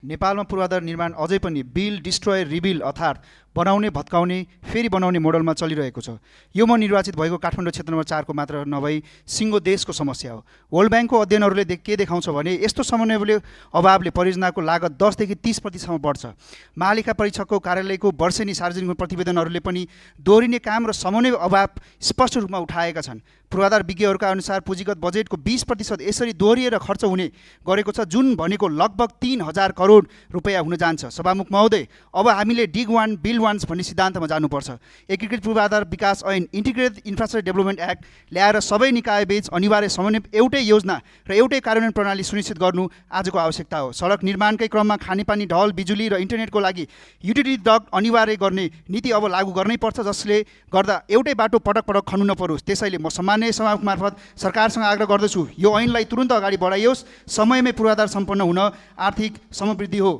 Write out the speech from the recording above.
नेपालमा पूर्वाधार निर्माण अझै पनि बिल्ड डिस्ट्रोय रिबिल्ड अर्थात् बनाउने भत्काउने फेरि बनाउने मोडलमा चलिरहेको छ। यो म निर्वाचित भएको काठमाडौँ क्षेत्र नम्बर 4 को मात्र नभई सिङ्गो देशको समस्या हो। वर्ल्ड ब्याङ्कको अध्ययनहरूले के देखाउँछ भने यस्तो समन्वयले अभावले परियोजनाको लागत 10 देखि 30% बढ्छ। महालेखा परीक्षकको कार्यालयको वर्षेनी सार्वजनिक प्रतिवेदनहरूले पनि दोहोरिने काम र समन्वय अभाव स्पष्ट रूपमा उठाएका छन्। पूर्वाधार विज्ञहरूका अनुसार पुँजीगत बजेटको 20% यसरी दोहोरिएर खर्च हुने गरेको छ, जुन भनेको लगभग 3000 करोड रुपैयाँ हुन जान्छ। सभामुख महोदय, अब हामीले डिग वान बिल्ड वान्स भन्ने सिद्धान्तमा जानुपर्छ। एकीकृत पूर्वाधार विकास ऐन इन्टिग्रेटेड इन्फ्रास्ट्रक्चर डेभलपमेन्ट एक्ट ल्याएर सबै निकायबीच अनिवार्य समन्वय, एउटै योजना र एउटै कार्यान्वयन प्रणाली सुनिश्चित गर्नु आजको आवश्यकता हो। सडक निर्माणकै क्रममा खानेपानी, ढल, बिजुली र इन्टरनेटको लागि युटिलिटी डक्ट अनिवार्य गर्ने नीति अब लागू गर्नै पर्छ, जसले गर्दा एउटै बाटो पटक पटक खन्नु नपरोस्। त्यसैले म सामान्य सभामुख मार्फत सरकारसँग आग्रह गर्दछु, यो ऐनलाई तुरुन्त अगाडि बढाइयोस्। समयमै पूर्वाधार सम्पन्न हुन आर्थिक समृद्धि हो।